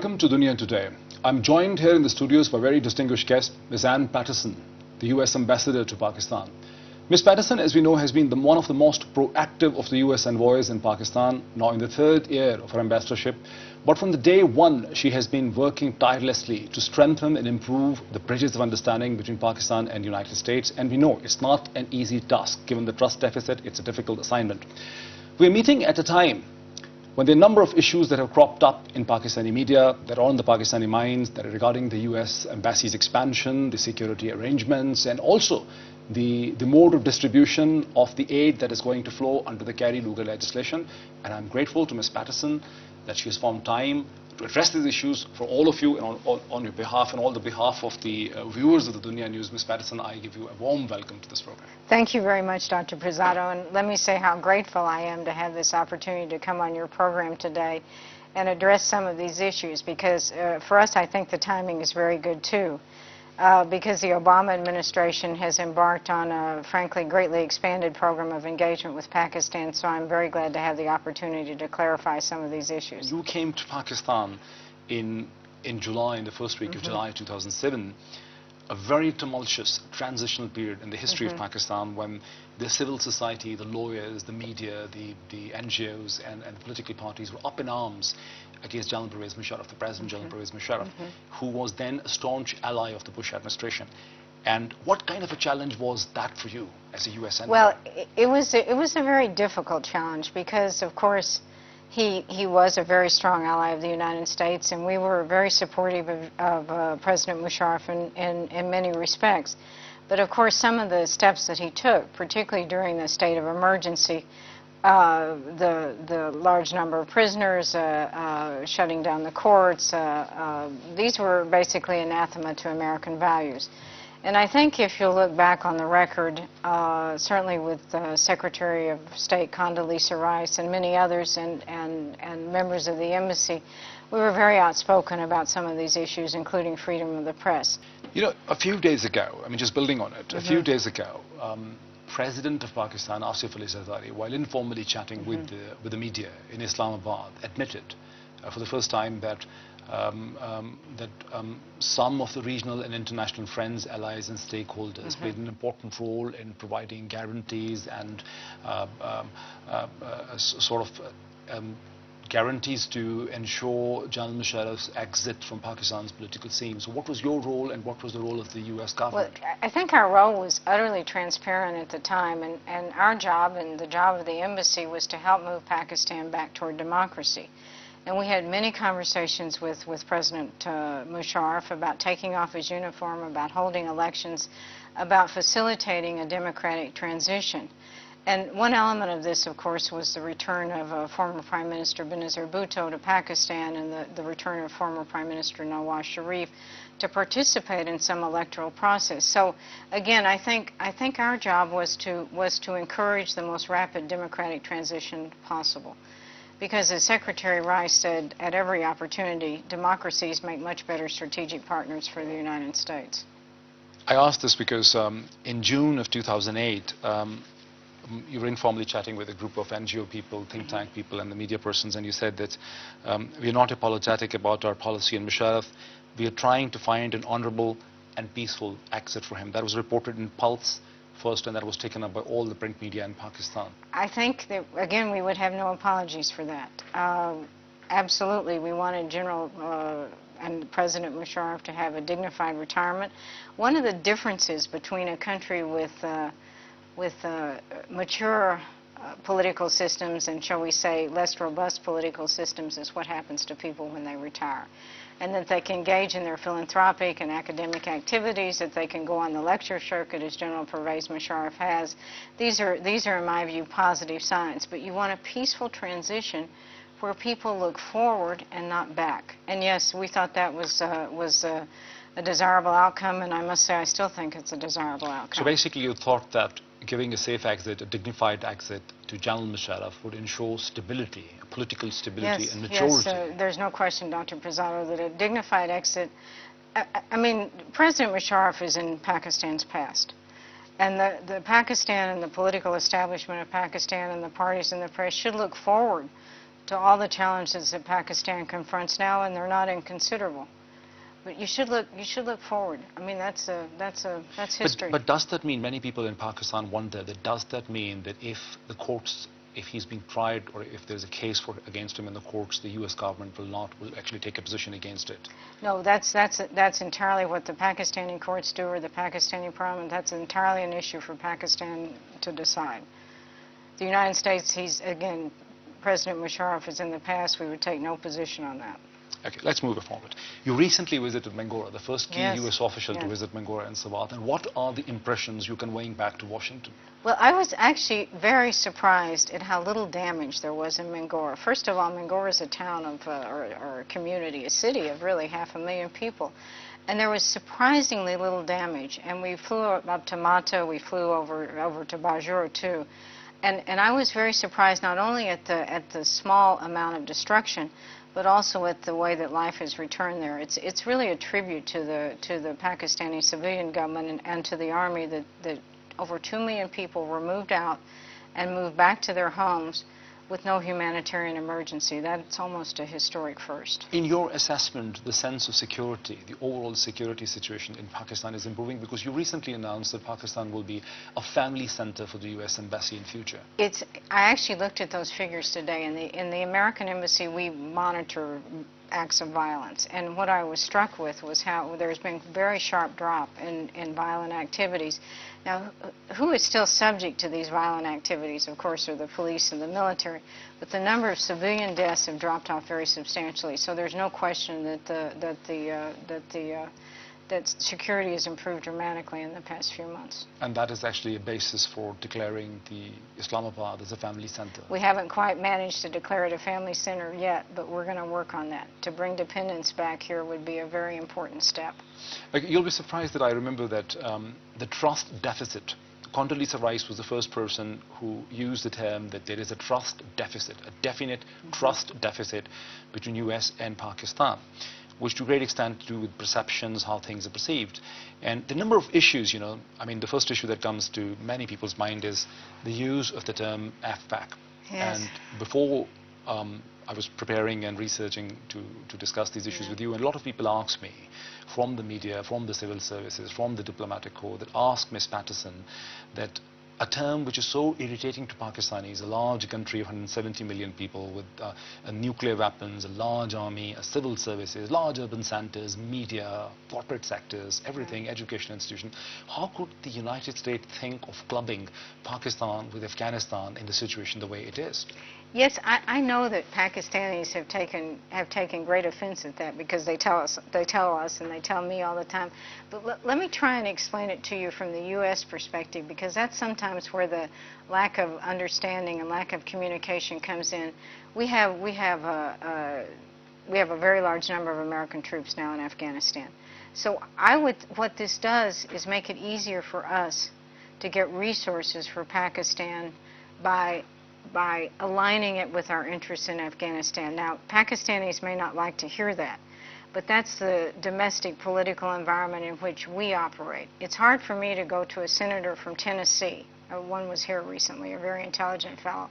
Welcome to Dunya today. I'm joined here in the studios by a very distinguished guest, Ms. Anne Patterson, the US Ambassador to Pakistan. Ms. Patterson, as we know, has been one of the most proactive of the US envoys in Pakistan, now in the third year of her ambassadorship. But from the day one, she has been working tirelessly to strengthen and improve the bridges of understanding between Pakistan and the United States. And we know it's not an easy task. Given the trust deficit, it's a difficult assignment. We're meeting at a time when there are a number of issues that have cropped up in Pakistani media that are on the Pakistani minds, that are regarding the US embassy's expansion, the security arrangements, and also the mode of distribution of the aid that is going to flow under the Kerry-Lugar legislation. And I'm grateful to Ms. Patterson that she has found time to address these issues for all of you and on your behalf and all the behalf of the viewers of the Dunya News. Ms. Patterson, I give you a warm welcome to this program. Thank you very much, Dr. Pirzada, and let me say how grateful I am to have this opportunity to come on your program today and address some of these issues, because for us I think the timing is very good too, because the Obama administration has embarked on a frankly greatly expanded program of engagement with Pakistan, so I'm very glad to have the opportunity to clarify some of these issues. You came to Pakistan in July, in the first week of July 2007, a very tumultuous transitional period in the history of Pakistan, when the civil society, the lawyers, the media, the NGOs and the political parties were up in arms against General Pervez Musharraf, the President General Pervez Musharraf, who was then a staunch ally of the Bush administration. And what kind of a challenge was that for you as a US envoy? Well, it was a very difficult challenge because, of course, he was a very strong ally of the United States, and we were very supportive of President Musharraf in many respects. But of course, some of the steps that he took, particularly during the state of emergency, the large number of prisoners, shutting down the courts, these were basically anathema to American values. And I think if you look back on the record, certainly with Secretary of State Condoleezza Rice and many others and members of the embassy, we were very outspoken about some of these issues, including freedom of the press. You know, a few days ago, I mean, just building on it, a few days ago, President of Pakistan, Asif Ali Zardari, while informally chatting with the media in Islamabad, admitted for the first time that some of the regional and international friends, allies and stakeholders played an important role in providing guarantees and guarantees to ensure General Musharraf's exit from Pakistan's political scene. So what was your role and what was the role of the US government? Well, I think our role was utterly transparent at the time, and our job and the job of the embassy was to help move Pakistan back toward democracy. And we had many conversations with President Musharraf about taking off his uniform, about holding elections, about facilitating a democratic transition. And one element of this, of course, was the return of former Prime Minister Benazir Bhutto to Pakistan and the return of former Prime Minister Nawaz Sharif to participate in some electoral process. So again, I think our job was to encourage the most rapid democratic transition possible. Because as Secretary Rice said at every opportunity, democracies make much better strategic partners for the United States. I asked this because in June of 2008, you were informally chatting with a group of NGO people, think tank people, and the media persons, and you said that we are not apologetic about our policy on Musharraf. We are trying to find an honorable and peaceful exit for him. That was reported in Pulse first, and that was taken up by all the print media in Pakistan. I think that, again, we would have no apologies for that. Absolutely, we wanted General and President Musharraf to have a dignified retirement. One of the differences between a country with mature political systems and, shall we say, less robust political systems is what happens to people when they retire. And that they can engage in their philanthropic and academic activities, that they can go on the lecture circuit as General Pervez Musharraf has. These are, in my view, positive signs. But you want a peaceful transition where people look forward and not back. And yes, we thought that was a desirable outcome, and I must say I still think it's a desirable outcome. So basically you thought that giving a safe exit, a dignified exit to General Musharraf would ensure stability, political stability and maturity. Yes, there's no question, Dr. Pirzada, that a dignified exit, I mean, President Musharraf is in Pakistan's past. And the Pakistan and the political establishment of Pakistan and the parties and the press should look forward to all the challenges that Pakistan confronts now, and they're not inconsiderable. But you should look forward. I mean, that's history. But does that mean, many people in Pakistan wonder, that does that mean that if the courts, if he's being tried or if there's a case against him in the courts, the US government will actually take a position against it? No, that's entirely what the Pakistani courts do, or the Pakistani parliament. That's entirely an issue for Pakistan to decide. The United States, again, President Musharraf, as in the past, we would take no position on that. Okay, let's move forward. You recently visited Mangora, the first key US official to visit Mangora and Sawat. And what are the impressions you're conveying back to Washington? Well, I was actually very surprised at how little damage there was in Mangora. First of all, Mangora is a town of, or a community, a city of really 500,000 people. And there was surprisingly little damage. And we flew up to Mata, we flew over to Bajur too. And I was very surprised not only at the small amount of destruction, but also at the way that life has returned there. It's really a tribute to the Pakistani civilian government and to the army that over 2 million people were moved out and moved back to their homes with no humanitarian emergency. That's almost a historic first. In your assessment, the sense of security, the overall security situation in Pakistan is improving, because you recently announced that Pakistan will be a family center for the US Embassy in future. I actually looked at those figures today. In the American Embassy, we monitor acts of violence. And what I was struck with was how there's been a very sharp drop in violent activities. Now, who is still subject to these violent activities, of course, are the police and the military, but the number of civilian deaths have dropped off very substantially. So there's no question that security has improved dramatically in the past few months. And that is actually a basis for declaring the Islamabad as a family center. We haven't quite managed to declare it a family center yet, but we're going to work on that. To bring dependence back here would be a very important step. You'll be surprised that I remember that the trust deficit, Condoleezza Rice was the first person who used the term that there is a trust deficit, a definite trust deficit between US and Pakistan, which to a great extent to do with perceptions, how things are perceived. And the number of issues, I mean, the first issue that comes to many people's mind is the use of the term FPAC. Yes. And before I was preparing and researching to discuss these issues with you, and a lot of people ask me, from the media, from the civil services, from the diplomatic corps, that ask Ms. Patterson that a term which is so irritating to Pakistanis, a large country of 170 million people with nuclear weapons, a large army, a civil services, large urban centers, media, corporate sectors, everything, education institutions. How could the United States think of clubbing Pakistan with Afghanistan in the situation the way it is? Yes, I know that Pakistanis have taken great offense at that, because they tell us and they tell me all the time. But let me try and explain it to you from the U.S. perspective, because that's sometimes where the lack of understanding and lack of communication comes in. We have a very large number of American troops now in Afghanistan. So what this does is make it easier for us to get resources for Pakistan by aligning it with our interests in Afghanistan. Now, Pakistanis may not like to hear that, but that's the domestic political environment in which we operate. It's hard for me to go to a senator from Tennessee, one was here recently, a very intelligent fellow,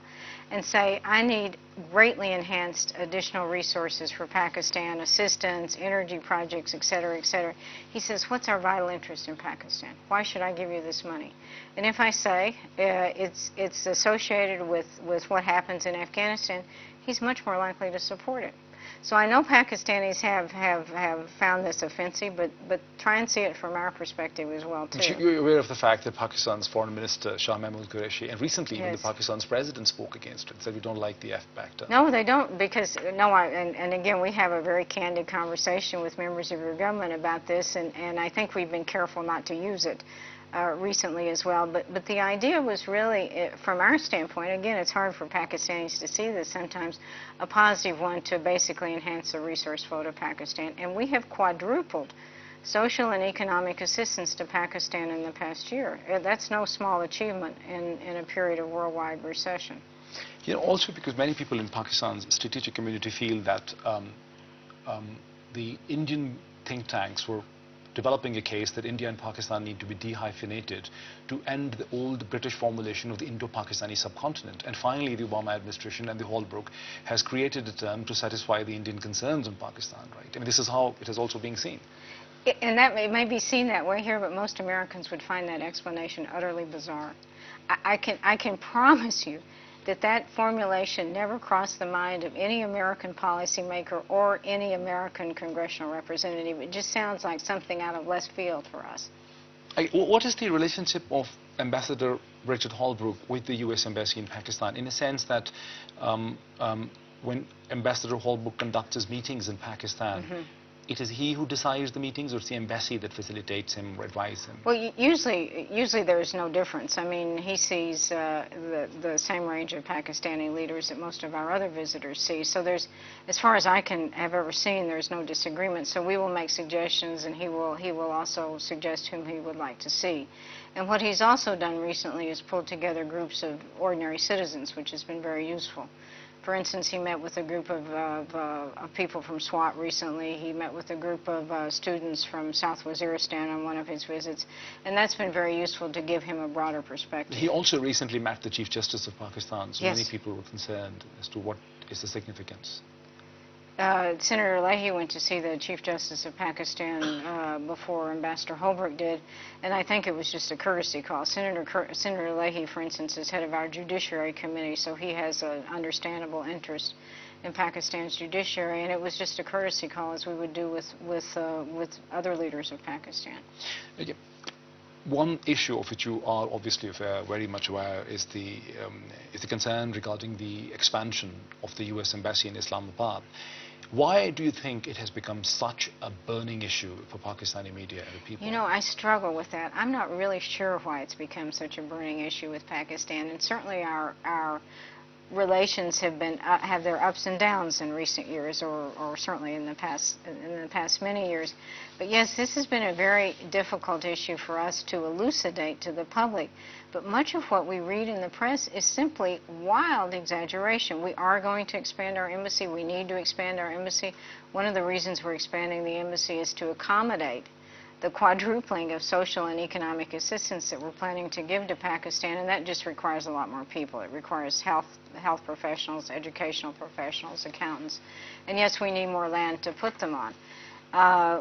and say, I need greatly enhanced additional resources for Pakistan, assistance, energy projects, et cetera, et cetera. He says, what's our vital interest in Pakistan? Why should I give you this money? And if I say it's associated with what happens in Afghanistan, he's much more likely to support it. So I know Pakistanis have found this offensive, but try and see it from our perspective as well, too. You're aware of the fact that Pakistan's Foreign Minister, Shah Mahmood Qureshi, and recently even the Pakistan's President spoke against it, said we don't like the FPAC term. No, they don't, because, and again, we have a very candid conversation with members of your government about this, and I think we've been careful not to use it recently as well. But the idea was really, from our standpoint, again, it's hard for Pakistanis to see this sometimes, a positive one to basically enhance the resource flow to Pakistan. And we have quadrupled social and economic assistance to Pakistan in the past year. That's no small achievement in a period of worldwide recession. Also because many people in Pakistan's strategic community feel that the Indian think tanks were developing a case that India and Pakistan need to be dehyphenated to end the old British formulation of the Indo-Pakistani subcontinent. And finally, the Obama administration and the Hallbrook has created a term to satisfy the Indian concerns on Pakistan, right? I mean, this is how it is also being seen. And that may be seen that way here, but most Americans would find that explanation utterly bizarre. I can promise you that that formulation never crossed the mind of any American policymaker or any American congressional representative. It just sounds like something out of left field for us. What is the relationship of Ambassador Richard Hallbrook with the U.S. Embassy in Pakistan, in a sense that when Ambassador Hallbrook conducts his meetings in Pakistan, it is he who decides the meetings, or it's the embassy that facilitates him or advises him? Well, usually there's no difference. I mean, he sees the same range of Pakistani leaders that most of our other visitors see. So there's, as far as I can have ever seen, there's no disagreement. So we will make suggestions, and he will also suggest whom he would like to see. And what he's also done recently is pulled together groups of ordinary citizens, which has been very useful. For instance, he met with a group of people from SWAT recently. He met with a group of students from South Waziristan on one of his visits, and that's been very useful to give him a broader perspective. He also recently met the Chief Justice of Pakistan, so yes. Many people were concerned as to what is the significance. Senator Leahy went to see the Chief Justice of Pakistan before Ambassador Hallbrook did, and I think it was just a courtesy call. Senator Leahy, for instance, is head of our Judiciary Committee, so he has an understandable interest in Pakistan's judiciary, and it was just a courtesy call, as we would do with other leaders of Pakistan. Okay. One issue of which you are obviously very much aware is the concern regarding the expansion of the U.S. Embassy in Islamabad. Why do you think it has become such a burning issue for Pakistani media and the people? You know, I struggle with that. I'm not really sure why it's become such a burning issue with Pakistan, and certainly our relations have their ups and downs in recent years, or certainly in the past many years. But yes, this has been a very difficult issue for us to elucidate to the public. But much of what we read in the press is simply wild exaggeration. We are going to expand our embassy. We need to expand our embassy. One of the reasons we're expanding the embassy is to accommodate the quadrupling of social and economic assistance that we're planning to give to Pakistan, and that just requires a lot more people. It requires health professionals, educational professionals, accountants, and yes, we need more land to put them on.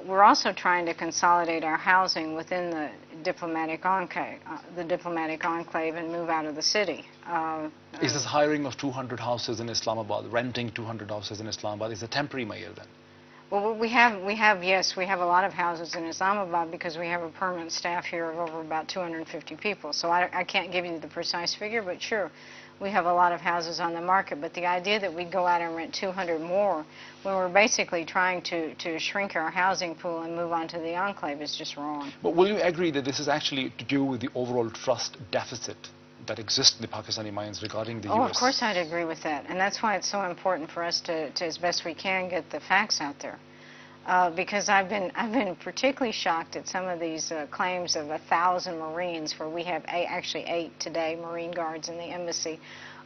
We're also trying to consolidate our housing within the diplomatic enclave, and move out of the city. Is this hiring of 200 houses in Islamabad, renting 200 houses in Islamabad, is a temporary measure then? Well, we have a lot of houses in Islamabad because we have a permanent staff here of over about 250 people. So I can't give you the precise figure, but sure, we have a lot of houses on the market. But the idea that we'd go out and rent 200 more when we're basically trying to shrink our housing pool and move on to the enclave is just wrong. But will you agree that this is actually to do with the overall trust deficit that exists in the Pakistani minds regarding the U.S.? Oh, of course I'd agree with that. And that's why it's so important for us to as best we can, get the facts out there. Because I've been particularly shocked at some of these claims of 1,000 Marines, where we have actually 8 today, Marine Guards in the embassy,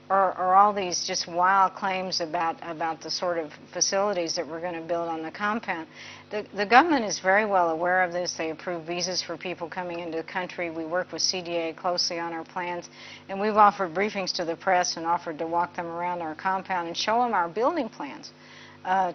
or all these just wild claims about the sort of facilities that we're going to build on the compound. The government is very well aware of this. They approve visas for people coming into the country. We work with CDA closely on our plans, and we've offered briefings to the press and offered to walk them around our compound and show them our building plans.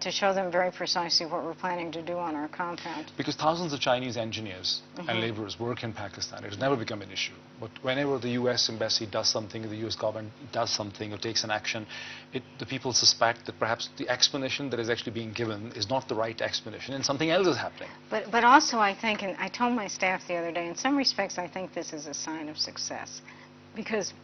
To show them very precisely what we're planning to do on our compound. Because thousands of Chinese engineers and laborers work in Pakistan. It has never become an issue. But whenever the U.S. Embassy does something, the U.S. government does something or takes an action, the people suspect that perhaps the explanation that is actually being given is not the right explanation and something else is happening. But also I think, and I told my staff the other day, in some respects I think this is a sign of success. Because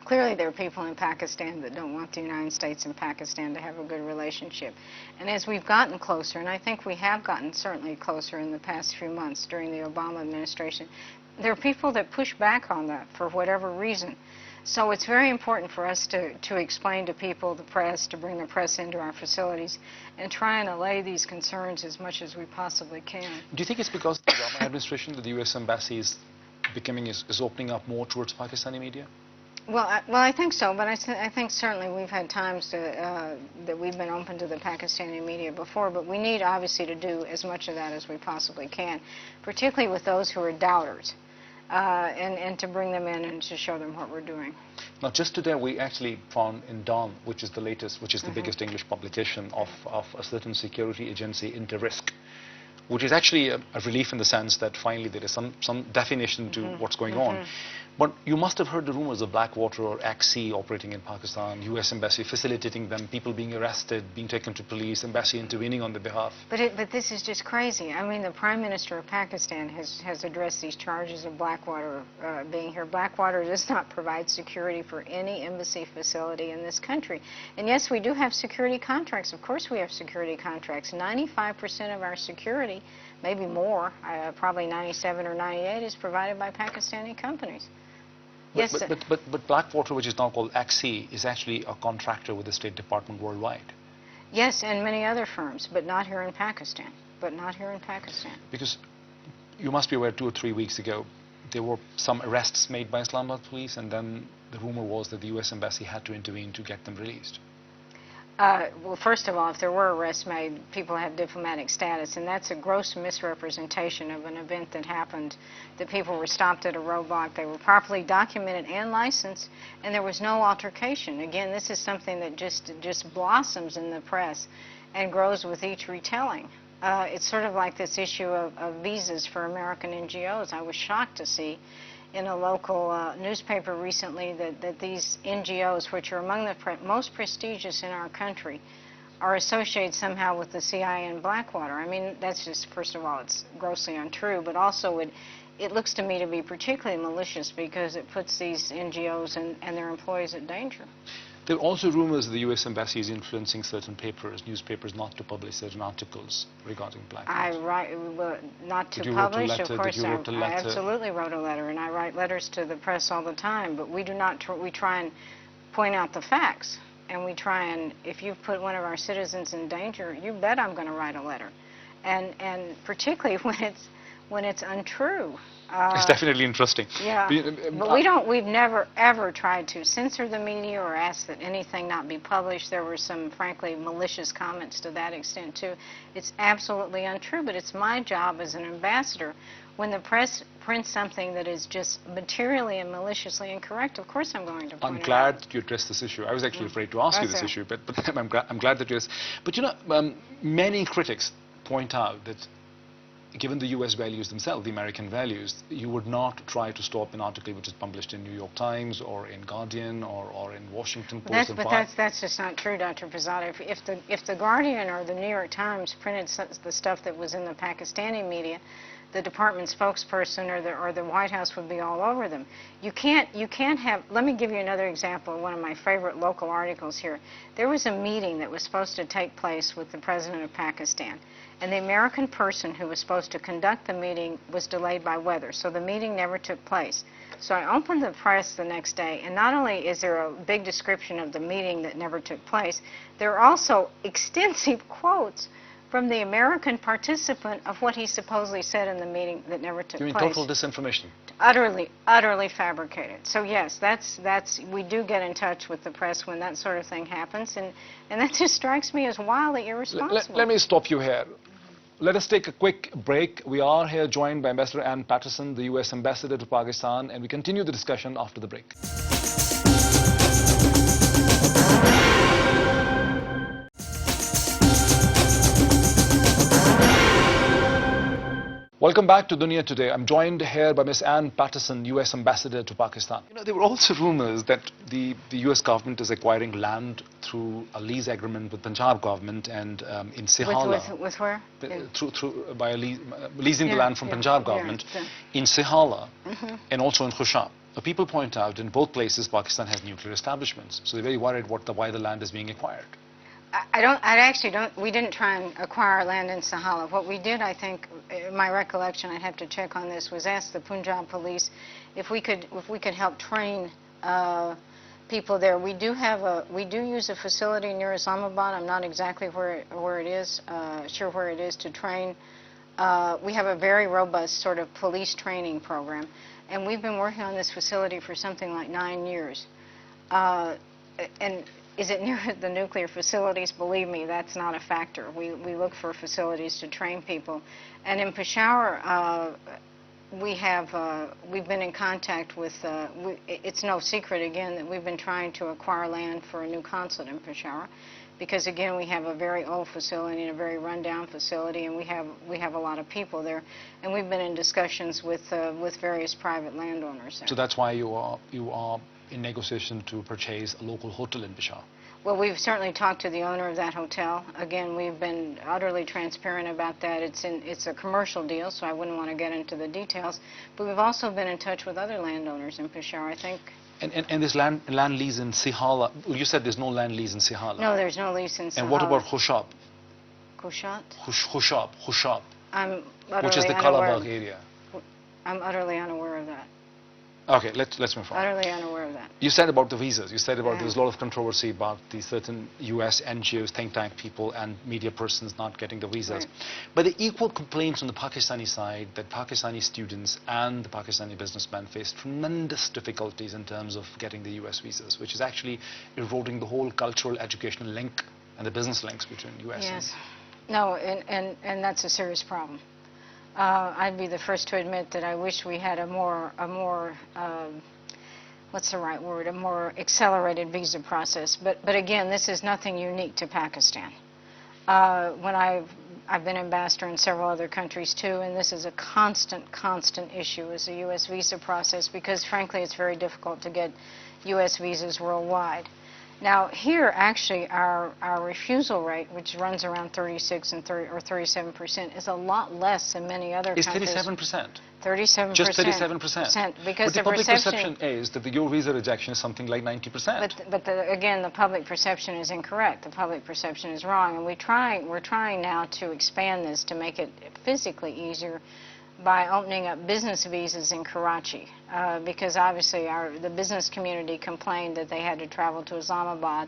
clearly there are people in Pakistan that don't want the United States and Pakistan to have a good relationship. And as we've gotten closer, and I think we have gotten certainly closer in the past few months during the Obama administration, there are people that push back on that for whatever reason. So it's very important for us to explain to people, the press, to bring the press into our facilities and try and allay these concerns as much as we possibly can. Do you think it's because of the Obama administration that the U.S. Embassy is opening up more towards Pakistani media? Well, I think so, but I think certainly we've had times that we've been open to the Pakistani media before, but we need obviously to do as much of that as we possibly can, particularly with those who are doubters, and to bring them in and to show them what we're doing. Now, just today we actually found in Dawn, which is the latest, which is the biggest English publication of a certain security agency into risk, which is actually a relief in the sense that finally there is some definition to what's going on. But you must have heard the rumors of Blackwater or XC operating in Pakistan, US Embassy facilitating them, people being arrested, being taken to police, Embassy intervening on their behalf. But this is just crazy. I mean, the Prime Minister of Pakistan has addressed these charges of Blackwater being here. Blackwater does not provide security for any embassy facility in this country. And yes, we do have security contracts. Of course we have security contracts. 95% of our security, maybe more, probably 97 or 98, is provided by Pakistani companies. Yes, but Blackwater, which is now called XC, is actually a contractor with the State Department worldwide. Yes, and many other firms, but not here in Pakistan. Because you must be aware 2 or 3 weeks ago, there were some arrests made by Islamabad police, and then the rumor was that the US Embassy had to intervene to get them released. Well, first of all, if there were arrests made, people have diplomatic status, and that's a gross misrepresentation of an event that happened, that people were stopped at a roadblock, they were properly documented and licensed, and there was no altercation. Again, this is something that just blossoms in the press and grows with each retelling. It's sort of like this issue of visas for American NGOs. I was shocked to see in a local newspaper recently that these NGOs, which are among the most prestigious in our country, are associated somehow with the CIA and Blackwater. I mean, that's just, first of all, it's grossly untrue, but also it looks to me to be particularly malicious because it puts these NGOs and their employees at danger. There are also rumors that the US Embassy is influencing certain newspapers not to publish certain articles regarding Blackwater. Not to publish, of course. I absolutely wrote a letter, and I write letters to the press all the time, but we do not, we try and point out the facts, and we try and, if you've put one of our citizens in danger, you bet I'm going to write a letter, and particularly when it's untrue. It's definitely interesting. Yeah, but we've never ever tried to censor the media or ask that anything not be published. There were some, frankly, malicious comments to that extent too. It's absolutely untrue, but it's my job as an ambassador, when the press prints something that is just materially and maliciously incorrect, of course I'm going to point it out. I'm glad that you addressed this issue. I was actually afraid to ask you this issue, but I'm glad that you asked. But you know, many critics point out that given the US values themselves, the American values, you would not try to stop an article which is published in New York Times or in Guardian or in Washington Post. That's just not true, Dr. Pirzada. If the Guardian or the New York Times printed the stuff that was in the Pakistani media, the department spokesperson or the White House would be all over them. You can't have, let me give you another example of one of my favorite local articles here. There was a meeting that was supposed to take place with the President of Pakistan, and the American person who was supposed to conduct the meeting was delayed by weather, so the meeting never took place. So I opened the press the next day, and not only is there a big description of the meeting that never took place, there are also extensive quotes from the American participant of what he supposedly said in the meeting that never took place. You mean total disinformation? Utterly fabricated. So yes, we do get in touch with the press when that sort of thing happens, and that just strikes me as wildly irresponsible. Let me stop you here. Let us take a quick break. We are here joined by Ambassador Anne Patterson, the US Ambassador to Pakistan, and we continue the discussion after the break. Welcome back to Dunya Today. I'm joined here by Ms. Anne Patterson, US Ambassador to Pakistan. You know, there were also rumors that the US government is acquiring land through a lease agreement with Punjab government and in Sihala. With where? Leasing the land from Punjab government in Sihala and also in Khushab. People point out in both places Pakistan has nuclear establishments, so they're very worried why the land is being acquired. We didn't try and acquire land in Sihala. What we did, I think, in my recollection, I'd have to check on this, was ask the Punjab police if we could help train people there. We do use a facility near Islamabad. I'm not exactly where it is, sure where it is to train. We have a very robust sort of police training program, and we've been working on this facility for something like 9 years. And is it near the nuclear facilities? Believe me, that's not a factor. We look for facilities to train people. And in Peshawar, we've been in contact with, it's no secret, again, that we've been trying to acquire land for a new consulate in Peshawar, because, again, we have a very old facility and a very rundown facility, and we have a lot of people there. And we've been in discussions with various private landowners there. So that's why you are in negotiation to purchase a local hotel in Peshawar. Well, we've certainly talked to the owner of that hotel. Again, we've been utterly transparent about that. It's a commercial deal, so I wouldn't want to get into the details. But we've also been in touch with other landowners in Peshawar, I think. And this land lease in Sihala, you said there's no land lease in Sihala. No, there's no lease in Sihala. And what about Khushab? Khushab? Khushab. I'm utterly which is the unaware. Kalabagh area. I'm utterly unaware of that. Okay, let's move on. Utterly unaware of that. You said about the visas. You said about there's a lot of controversy about the certain U.S. NGOs, think tank people, and media persons not getting the visas. Right. But the equal complaints on the Pakistani side that Pakistani students and the Pakistani businessmen face tremendous difficulties in terms of getting the U.S. visas, which is actually eroding the whole cultural, educational link and the business links between U.S. Yes. No, and that's a serious problem. I'd be the first to admit that I wish we had a more what's the right word, a more accelerated visa process. But again, this is nothing unique to Pakistan. When I've been ambassador in several other countries too, and this is a constant issue, is the U.S. visa process, because frankly it's very difficult to get U.S. visas worldwide. Now here, actually, our refusal rate, which runs around 36 and 30 or 37%, is a lot less than many other countries. 37%. 37%. Just 37%. Because but the public perception is that your visa rejection is something like 90%. But again, the public perception is incorrect. The public perception is wrong, and we're trying now to expand this to make it physically easier by opening up business visas in Karachi, because obviously the business community complained that they had to travel to Islamabad,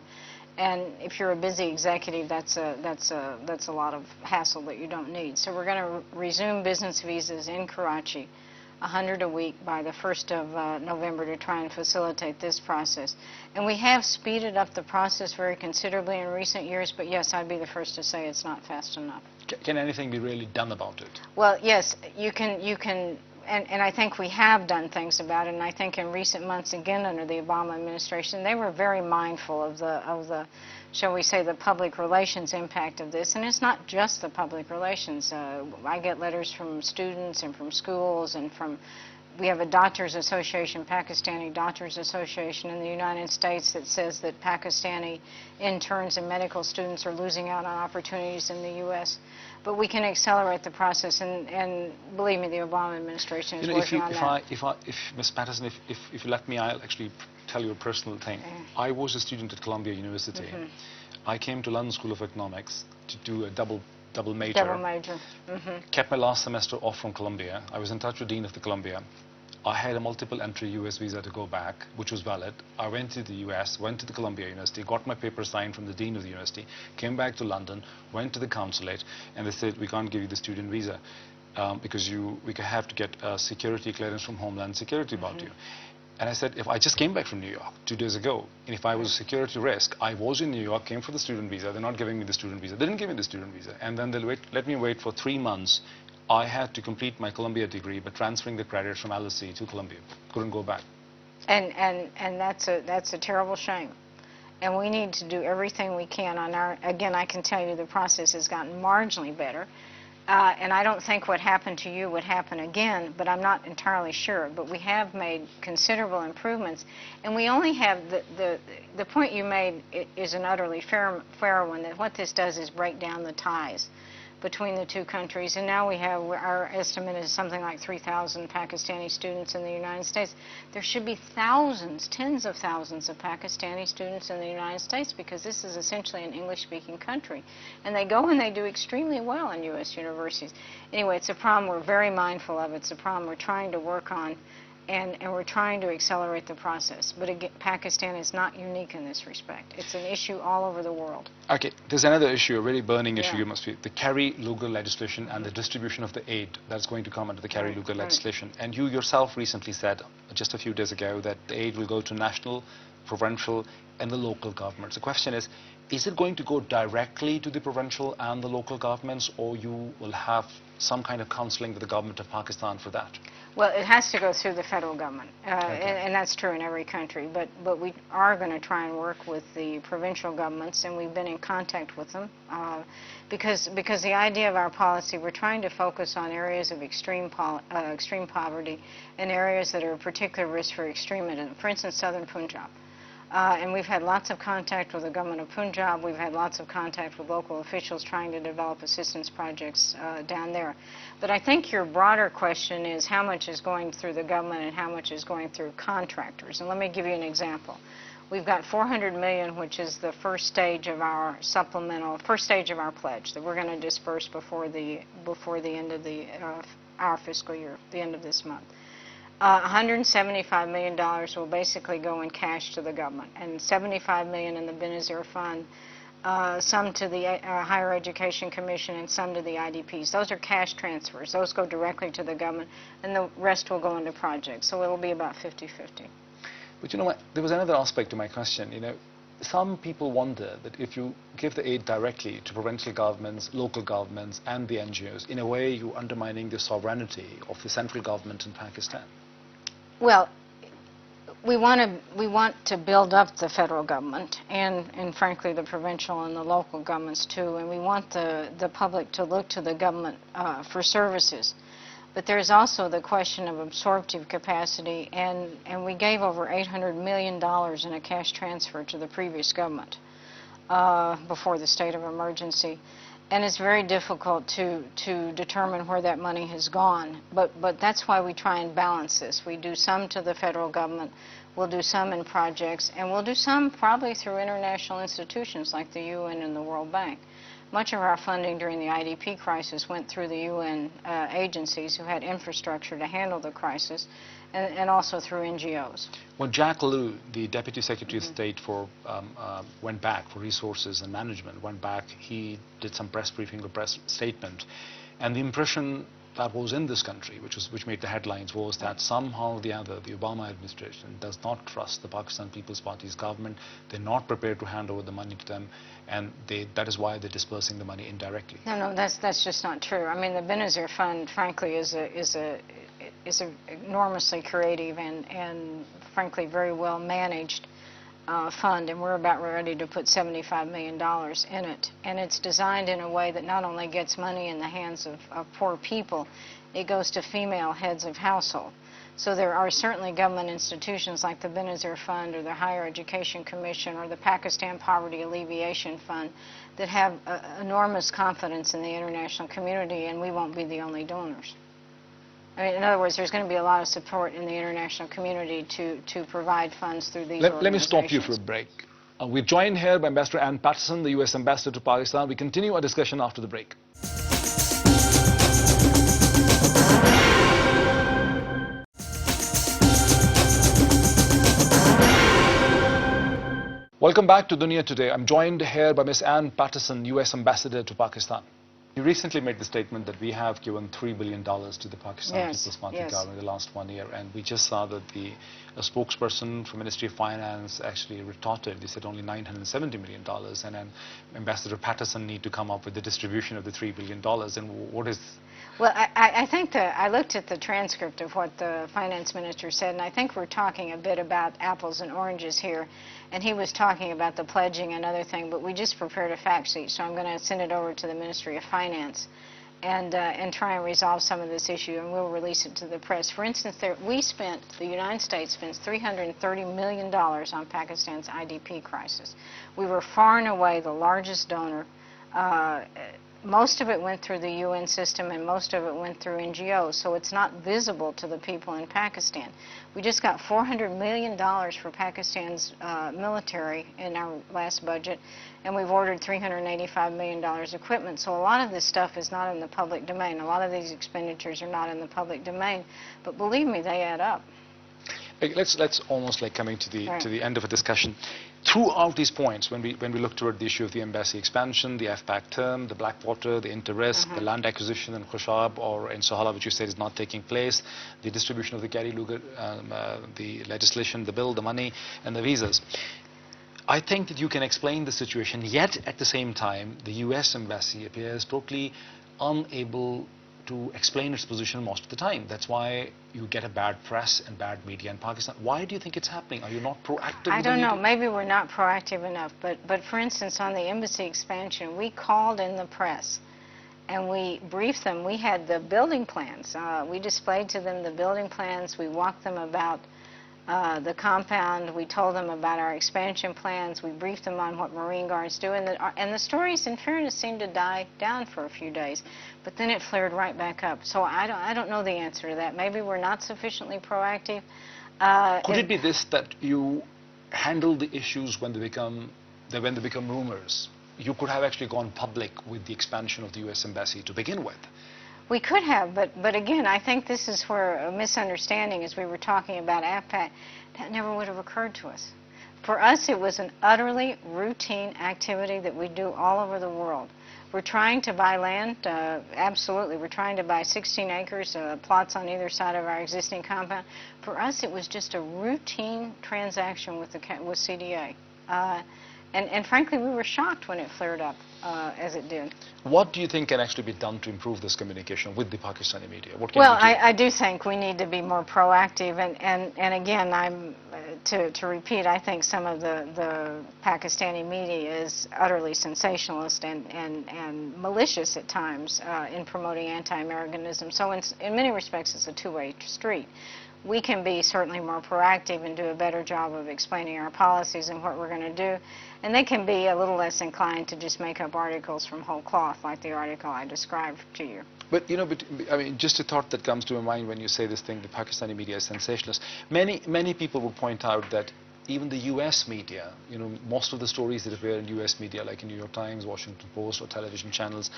and if you're a busy executive, that's a lot of hassle that you don't need. So we're going to resume business visas in Karachi, 100 a week by the 1st of November, to try and facilitate this process. And we have speeded up the process very considerably in recent years, but yes, I'd be the first to say it's not fast enough. Can anything be really done about it? Well, yes, you can, and I think we have done things about it, and I think in recent months, again under the Obama administration, they were very mindful of the shall we say, the public relations impact of this. And it's not just the public relations. I get letters from students and from schools and from, we have a doctors association, Pakistani Doctors Association in the United States, that says that Pakistani interns and medical students are losing out on opportunities in the U.S. But we can accelerate the process, and believe me, the Obama administration is working on that. If Ms. Patterson, if you let me, I'll actually tell you a personal thing. I was a student at Columbia University. I came to London School of Economics to do a double major. Double major. Kept my last semester off from Columbia. I was in touch with the Dean of the Columbia. I had a multiple entry US visa to go back, which was valid. I went to the US, went to the Columbia University, got my paper signed from the Dean of the University, came back to London, went to the consulate, and they said, we can't give you the student visa because we have to get a security clearance from Homeland Security about you. And I said, if I just came back from New York 2 days ago, and if I was a security risk, I was in New York, came for the student visa, they're not giving me the student visa. They didn't give me the student visa. And then they'll let me wait for 3 months. I had to complete my Columbia degree by transferring the credits from LSE to Columbia. Couldn't go back. And that's a terrible shame. And we need to do everything we can on our, again, I can tell you the process has gotten marginally better. And I don't think what happened to you would happen again, but I'm not entirely sure. But we have made considerable improvements. And we only have, the point you made is an utterly fair one, that what this does is break down the ties between the two countries. And now we have, our estimate is something like 3,000 Pakistani students in the United States. There should be thousands, tens of thousands of Pakistani students in the United States, because this is essentially an English-speaking country. And they go and they do extremely well in U.S. universities. Anyway, it's a problem we're very mindful of. It's a problem we're trying to work on. and we're trying to accelerate the process. But again, Pakistan is not unique in this respect. It's an issue all over the world. Okay, there's another issue, a really burning issue, Yeah. you must be, the Kerry-Lugar legislation and the distribution of the aid that's going to come under the Kerry-Lugar Right. legislation. And you yourself recently said, just a few days ago, that the aid will go to national, provincial, and the local governments. The question is it going to go directly to the provincial and the local governments, or you will have some kind of counseling with the government of Pakistan for that? Well, it has to go through the federal government, Okay. and that's true in every country. But we are going to try and work with the provincial governments, and we've been in contact with them because the idea of our policy, we're trying to focus on areas of extreme poverty and areas that are of particular risk for extremism. For instance, southern Punjab. And we've had lots of contact with the government of Punjab. We've had lots of contact with local officials trying to develop assistance projects down there. But I think your broader question is how much is going through the government and how much is going through contractors. And let me give you an example. We've got $400 million, which is the first stage of our first stage of our pledge that we're going to disperse before the end of our fiscal year, the end of this month. $175 million will basically go in cash to the government, and $75 million in the Benazir Fund, some to the Higher Education Commission, and some to the IDPs. Those are cash transfers. Those go directly to the government, and the rest will go into projects. So it'll be about 50-50. But you know what, there was another aspect to my question. You know, some people wonder that if you give the aid directly to provincial governments, local governments, and the NGOs, in a way you're undermining the sovereignty of the central government in Pakistan. Well, we want to build up the federal government and frankly the provincial and the local governments too, and we want the public to look to the government for services. But there's also the question of absorptive capacity, and we gave over $800 million in a cash transfer to the previous government before the state of emergency. And it's very difficult to determine where that money has gone. But that's why we try and balance this. We do some to the federal government, we'll do some in projects, and we'll do some probably through international institutions like the UN and the World Bank. Much of our funding during the IDP crisis went through the UN agencies who had infrastructure to handle the crisis, and also through NGOs. When Jack Lew, the Deputy Secretary of State went back for resources and management, went back, he did some press briefing or press statement, and the impression that was in this country, which made the headlines, was that somehow or the other the Obama administration does not trust the Pakistan People's Party's government. They're not prepared to hand over the money to them, and that is why they're dispersing the money indirectly. No, that's just not true. I mean, the Benazir Fund, frankly, is a enormously creative and frankly very well managed fund, and we're about ready to put $75 million in it. And it's designed in a way that not only gets money in the hands of poor people, it goes to female heads of household. So there are certainly government institutions like the Benazir Fund or the Higher Education Commission or the Pakistan Poverty Alleviation Fund that have enormous confidence in the international community, and we won't be the only donors. I mean, in other words, there's going to be a lot of support in the international community to provide funds through these organizations. Let me stop you for a break. We're joined here by Ambassador Anne Patterson, the US Ambassador to Pakistan. We continue our discussion after the break. Welcome back to Dunya Today. I'm joined here by Ms. Anne Patterson, US Ambassador to Pakistan. You recently made the statement that we have given $3 billion to the Pakistan People's Party government in the last 1 year, and we just saw that a spokesperson from Ministry of Finance actually retorted. They said only $970 million, and then Ambassador Patterson need to come up with the distribution of the $3 billion. And what is... Well, I think I looked at the transcript of what the finance minister said, and I think we're talking a bit about apples and oranges here. And he was talking about the pledging and other thing, but we just prepared a fact sheet, so I'm going to send it over to the Ministry of Finance and try and resolve some of this issue, and we'll release it to the press. For instance, the United States spends $330 million on Pakistan's IDP crisis. We were far and away the largest donor. Most of it went through the UN system, and most of it went through NGOs, so it's not visible to the people in Pakistan. We just got $400 million for Pakistan's military in our last budget, and we've ordered $385 million equipment. So a lot of this stuff is not in the public domain. A lot of these expenditures are not in the public domain, but believe me, they add up. Let's almost like coming to Right. the end of a discussion. Throughout these points, when we look toward the issue of the embassy expansion, the FPAC term, the Blackwater, the inter-risk, the land acquisition in Khushab or in Sohala, which you said is not taking place, the distribution of the Gary Luger, the legislation, the bill, the money, and the visas. I think that you can explain the situation, yet at the same time, the US embassy appears totally unable to explain its position most of the time. That's why you get a bad press and bad media in Pakistan. Why do you think it's happening? Are you not proactive? I with the don't know. media? Maybe we're not proactive enough. But for instance, on the embassy expansion, we called in the press and we briefed them. We had the building plans. We displayed to them the building plans. We walked them about the compound. We told them about our expansion plans. We briefed them on what Marine Guards do. And the stories, in fairness, seemed to die down for a few days. But then it flared right back up. So I don't know the answer to that. Maybe we're not sufficiently proactive. Could it be this, that you handle the issues when they become rumors? You could have actually gone public with the expansion of the US embassy to begin with. We could have, but again, I think this is where a misunderstanding, as we were talking about AFPAC, that never would have occurred to us. For us, it was an utterly routine activity that we do all over the world. We're trying to buy land, absolutely. We're trying to buy 16 acres, plots on either side of our existing compound. For us, it was just a routine transaction with CDA. And frankly, we were shocked when it flared up as it did. What do you think can actually be done to improve this communication with the Pakistani media? What can Well, you do? I do think we need to be more proactive, and again, I'm to repeat, I think some of the Pakistani media is utterly sensationalist and malicious at times in promoting anti-Americanism. So in many respects, it's a two-way street. We can be certainly more proactive and do a better job of explaining our policies and what we're going to do. And they can be a little less inclined to just make up articles from whole cloth, like the article I described to you. But, you know, I mean, just a thought that comes to my mind when you say this thing, the Pakistani media is sensationalist. Many people will point out that even the US media, you know, most of the stories that appear in US media, like in New York Times, Washington Post, or television channels,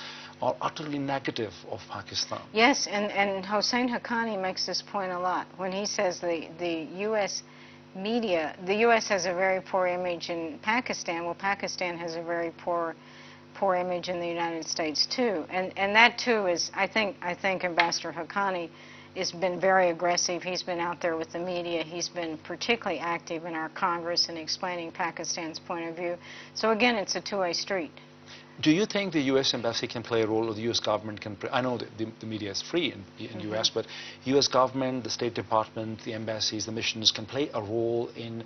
are utterly negative of Pakistan. Yes, and Hossein Haqqani makes this point a lot when he says the US media, the US has a very poor image in Pakistan. Well, Pakistan has a very poor image in the United States too, and that too is, I think Ambassador Haqqani has been very aggressive. He's been out there with the media. He's been particularly active in our Congress in explaining Pakistan's point of view. So again, it's a two-way street. Do you think the U.S. embassy can play a role, or the U.S. government can play? I know that the media is free in U.S., but U.S. government, the State Department, the embassies, the missions can play a role in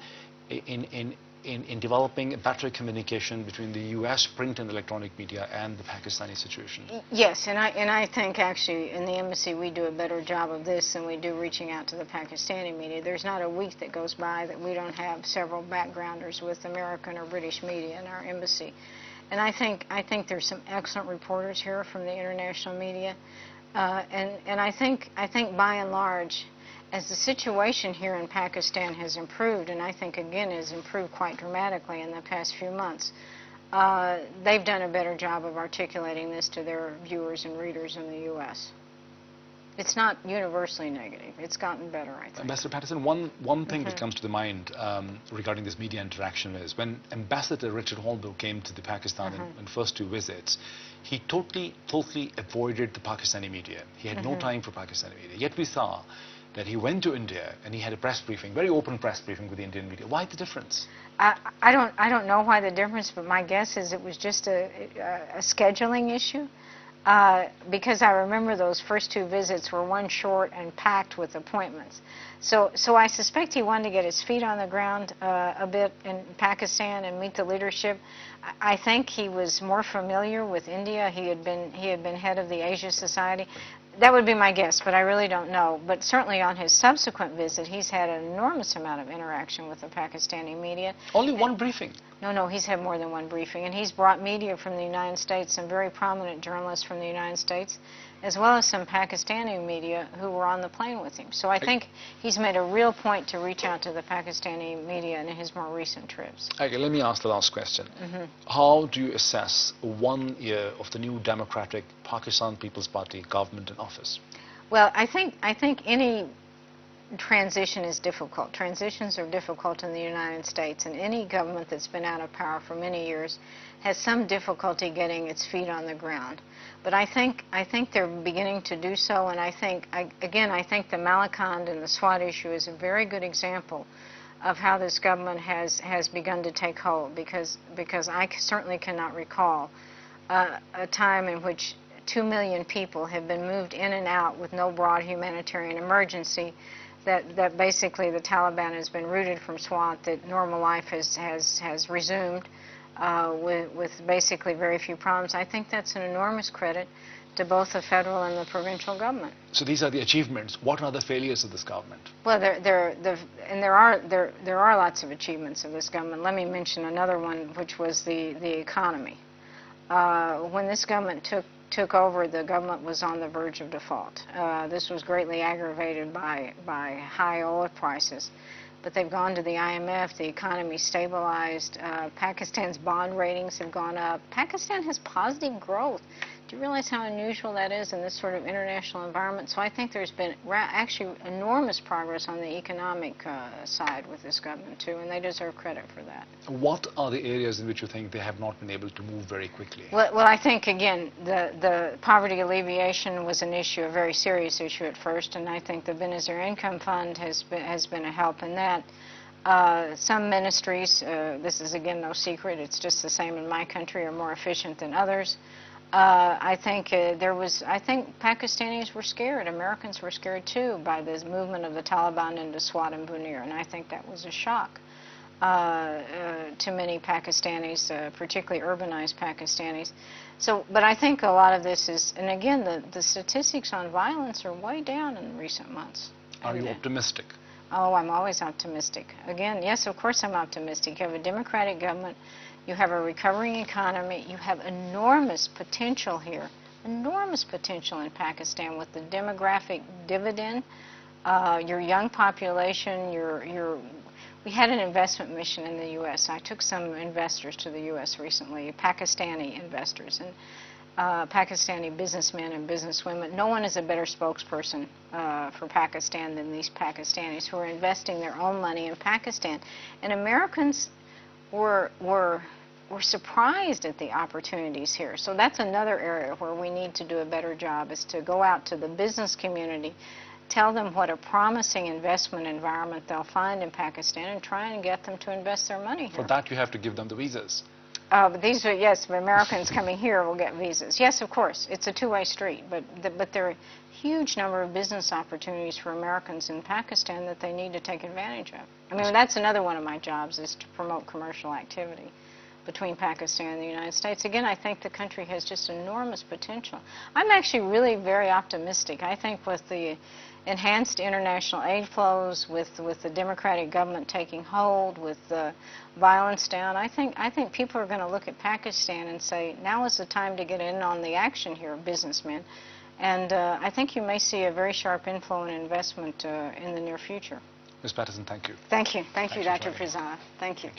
developing a better communication between the U.S. print and electronic media and the Pakistani situation? Yes, and I think actually in the embassy we do a better job of this than we do reaching out to the Pakistani media. There's not a week that goes by that we don't have several backgrounders with American or British media in our embassy. And I think there's some excellent reporters here from the international media, and I think by and large, as the situation here in Pakistan has improved, and I think again has improved quite dramatically in the past few months, they've done a better job of articulating this to their viewers and readers in the U.S. It's not universally negative. It's gotten better, I think. Ambassador Patterson, one thing that comes to the mind regarding this media interaction is when Ambassador Richard Hallbrook came to the Pakistan in first two visits, he totally avoided the Pakistani media. He had no time for Pakistani media. Yet we saw that he went to India and he had a press briefing, very open press briefing with the Indian media. Why the difference? I don't know why the difference, but my guess is it was just a scheduling issue. Because I remember those first two visits were one short and packed with appointments. So I suspect he wanted to get his feet on the ground a bit in Pakistan and meet the leadership. I think he was more familiar with India. He had been head of the Asia Society. That would be my guess, but I really don't know. But certainly on his subsequent visit, he's had an enormous amount of interaction with the Pakistani media. Only one briefing? No, he's had more than one briefing. And he's brought media from the United States, some very prominent journalists from the United States, as well as some Pakistani media who were on the plane with him. So I think he's made a real point to reach out to the Pakistani media in his more recent trips. Okay, let me ask the last question. How do you assess 1 year of the new democratic Pakistan People's Party government in office? Well, I think any transition is difficult. Transitions are difficult in the United States, and any government that's been out of power for many years has some difficulty getting its feet on the ground. But I think they're beginning to do so, and I think the Malakand and the SWAT issue is a very good example of how this government has begun to take hold, because I certainly cannot recall a time in which 2 million people have been moved in and out with no broad humanitarian emergency, that basically the Taliban has been rooted from SWAT, that normal life has resumed with basically very few problems. I think that's an enormous credit to both the federal and the provincial government. So these are the achievements. What are the failures of this government? Well, there are lots of achievements of this government. Let me mention another one, which was the economy. When this government took over, the government was on the verge of default. This was greatly aggravated by high oil prices. But they've gone to the IMF, the economy stabilized, Pakistan's bond ratings have gone up. Pakistan has positive growth. Do you realize how unusual that is in this sort of international environment? So I think there's been actually enormous progress on the economic side with this government too, and they deserve credit for that. What are the areas in which you think they have not been able to move very quickly? Well, I think, again, the poverty alleviation was an issue, a very serious issue at first, and I think the Benazir Income Fund has been a help in that. Some ministries, this is again no secret, it's just the same in my country, are more efficient than others. I think Pakistanis were scared. Americans were scared too by this movement of the Taliban into Swat and Bunir, and I think that was a shock to many Pakistanis, particularly urbanized Pakistanis. So, but I think a lot of this is, and again, the statistics on violence are way down in recent months. Are you optimistic? Oh, I'm always optimistic. Again, yes, of course I'm optimistic. You have a democratic government. You have a recovering economy. You have enormous potential here, enormous potential in Pakistan with the demographic dividend, your young population, we had an investment mission in the U.S. I took some investors to the U.S. recently, Pakistani investors, and Pakistani businessmen and businesswomen. No one is a better spokesperson for Pakistan than these Pakistanis who are investing their own money in Pakistan. And Americans were surprised at the opportunities here. So that's another area where we need to do a better job, is to go out to the business community, tell them what a promising investment environment they'll find in Pakistan, and try and get them to invest their money here. For that you have to give them the visas. But these are, yes, Americans coming here will get visas. Yes, of course, it's a two-way street, but there are a huge number of business opportunities for Americans in Pakistan that they need to take advantage of. I mean, that's another one of my jobs, is to promote commercial activity between Pakistan and the United States. Again, I think the country has just enormous potential. I'm actually really very optimistic. I think with the enhanced international aid flows, with the democratic government taking hold, with the violence down, I think people are going to look at Pakistan and say, now is the time to get in on the action here, businessmen. And I think you may see a very sharp inflow in investment in the near future. Ms. Patterson, thank you. Thank you. Thank you, Dr. Pirzada. Thank you.